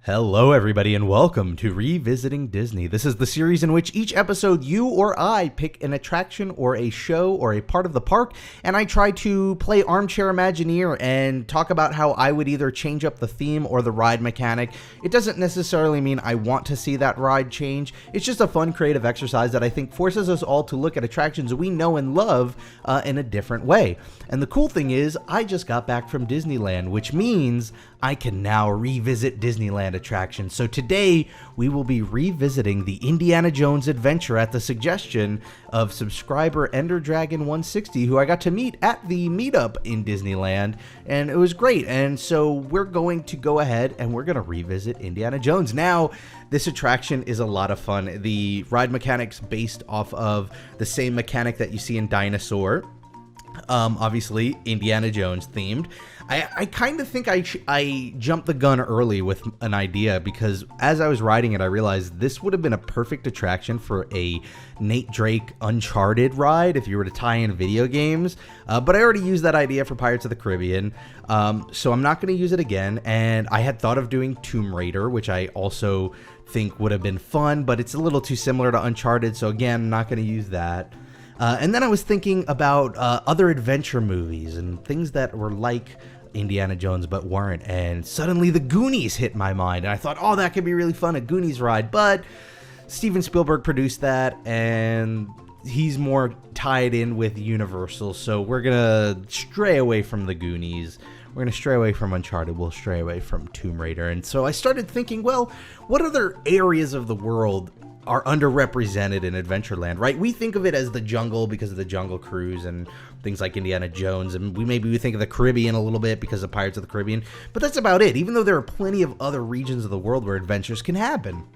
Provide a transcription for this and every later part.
Hello, everybody, and welcome to Revisiting Disney. This is the series in which each episode you or I pick an attraction or a show or a part of the park, and I try to play armchair Imagineer and talk about how I would either change up the theme or the ride mechanic. It doesn't necessarily mean I want to see that ride change. It's just a fun creative exercise that I think forces us all to look at attractions we know and love in a different way. And the cool thing is, I just got back from Disneyland, which means I can now revisit Disneyland attractions. So today we will be revisiting the Indiana Jones adventure at the suggestion of subscriber Ender Dragon 160, who I got to meet at the meetup in Disneyland, and it was great. And so we're going to go ahead and we're going to revisit Indiana Jones. Now, this attraction is a lot of fun. The ride mechanic's based off of the same mechanic that you see in Dinosaur. Obviously Indiana Jones themed. I kind of think I jumped the gun early with an idea, because as I was writing it, I realized this would have been a perfect attraction for a Nate Drake Uncharted ride if you were to tie in video games. But I already used that idea for Pirates of the Caribbean, so I'm not going to use it again. And I had thought of doing Tomb Raider, which I also think would have been fun, but it's a little too similar to Uncharted, so again, I'm not going to use that. And then I was thinking about other adventure movies and things that were like Indiana Jones but weren't, and suddenly the Goonies hit my mind, and I thought, oh, that could be really fun, a Goonies ride. But Steven Spielberg produced that, and he's more tied in with Universal, so we're gonna stray away from the Goonies. We're going to stray away from Uncharted. We'll stray away from Tomb Raider. And so I started thinking, well, what other areas of the world are underrepresented in Adventureland, right? We think of it as the jungle because of the Jungle Cruise and things like Indiana Jones, and we think of the Caribbean a little bit because of Pirates of the Caribbean, but that's about it, even though there are plenty of other regions of the world where adventures can happen.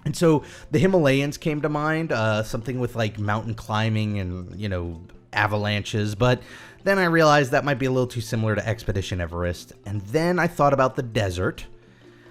And so the Himalayas came to mind, something with like mountain climbing and, you know, avalanches, but then I realized that might be a little too similar to Expedition Everest. And then I thought about the desert.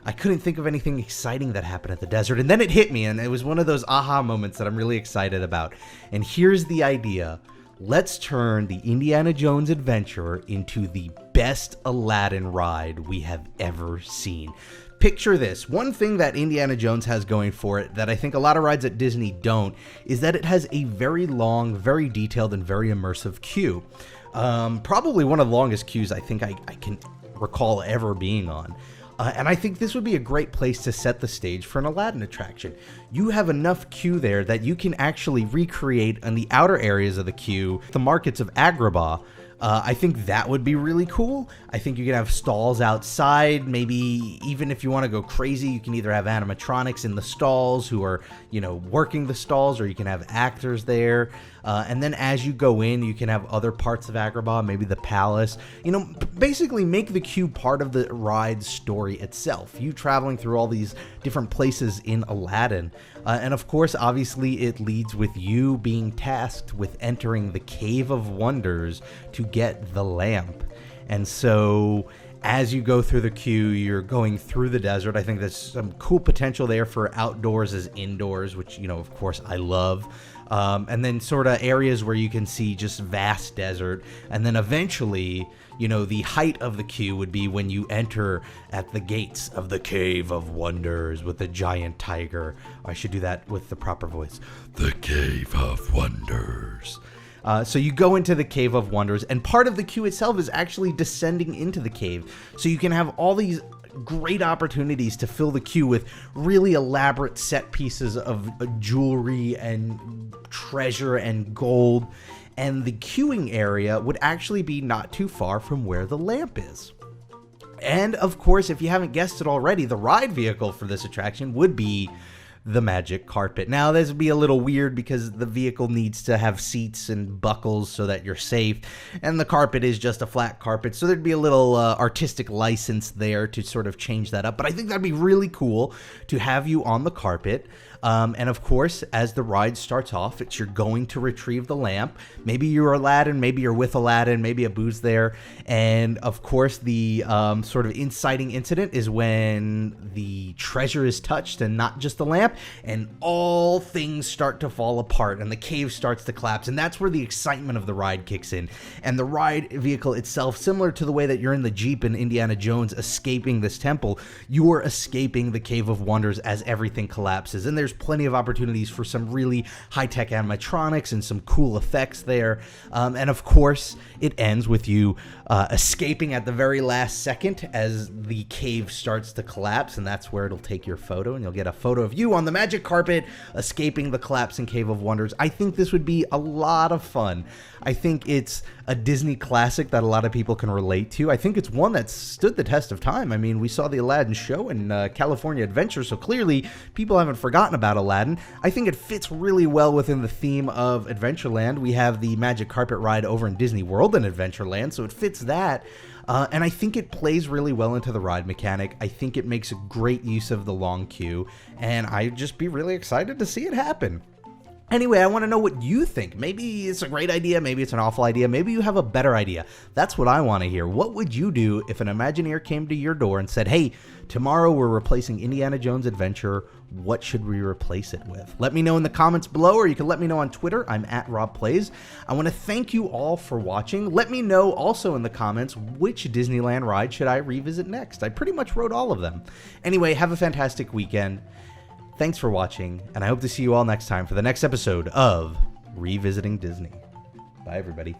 I couldn't think of anything exciting that happened at the desert, and then it hit me, and it was one of those aha moments that I'm really excited about. And here's the idea. Let's turn the Indiana Jones adventure into the best Aladdin ride we have ever seen. Picture this. One thing that Indiana Jones has going for it that I think a lot of rides at Disney don't is that it has a very long, very detailed, and very immersive queue. Probably one of the longest queues I think I can recall ever being on. And I think this would be a great place to set the stage for an Aladdin attraction. You have enough queue there that you can actually recreate on the outer areas of the queue the markets of Agrabah. I think that would be really cool. I think you can have stalls outside. Maybe even if you want to go crazy, you can either have animatronics in the stalls who are, you know, working the stalls, or you can have actors there. And then as you go in, you can have other parts of Agrabah, maybe the palace. You know, basically make the queue part of the ride's story itself. You traveling through all these different places in Aladdin. And of course, obviously, it leads with you being tasked with entering the Cave of Wonders to get the lamp. And so as you go through the queue, you're going through the desert. I think there's some cool potential there for outdoors as indoors, which, you know, of course, I love. And then sort of areas where you can see just vast desert. And then eventually, you know, the height of the queue would be when you enter at the gates of the Cave of Wonders with the giant tiger. I should do that with the proper voice. The Cave of Wonders. So you go into the Cave of Wonders, and part of the queue itself is actually descending into the cave. So you can have all these great opportunities to fill the queue with really elaborate set pieces of jewelry and treasure and gold. And the queuing area would actually be not too far from where the lamp is. And of course, if you haven't guessed it already, the ride vehicle for this attraction would be the magic carpet. Now, this would be a little weird because the vehicle needs to have seats and buckles so that you're safe, and the carpet is just a flat carpet, so there'd be a little artistic license there to sort of change that up. But I think that'd be really cool to have you on the carpet. And of course, as the ride starts off, you're going to retrieve the lamp. Maybe you're Aladdin, maybe you're with Aladdin, maybe Abu's there. And of course, the sort of inciting incident is when the treasure is touched, and not just the lamp, and all things start to fall apart and the cave starts to collapse, and that's where the excitement of the ride kicks in. And the ride vehicle itself, similar to the way that you're in the Jeep in Indiana Jones escaping this temple, you are escaping the Cave of Wonders as everything collapses. And there's plenty of opportunities for some really high-tech animatronics and some cool effects there. And of course, it ends with you escaping at the very last second as the cave starts to collapse, and that's where it'll take your photo, and you'll get a photo of you on the magic carpet escaping the collapsing Cave of Wonders. I think this would be a lot of fun. I think it's a Disney classic that a lot of people can relate to. I think it's one that stood the test of time. I mean, we saw the Aladdin show and California Adventure, so clearly people haven't forgotten about Aladdin. I think it fits really well within the theme of Adventureland. We have the magic carpet ride over in Disney World and Adventureland, so it fits that. And I think it plays really well into the ride mechanic. I think it makes a great use of the long queue, and I'd just be really excited to see it happen. Anyway, I want to know what you think. Maybe it's a great idea, maybe it's an awful idea, maybe you have a better idea. That's what I want to hear. What would you do if an Imagineer came to your door and said, hey, tomorrow we're replacing Indiana Jones Adventure, what should we replace it with? Let me know in the comments below, or you can let me know on Twitter. I'm at RobPlays. I want to thank you all for watching. Let me know also in the comments which Disneyland ride should I revisit next. I pretty much wrote all of them. Anyway, have a fantastic weekend. Thanks for watching, and I hope to see you all next time for the next episode of Revisiting Disney. Bye, everybody.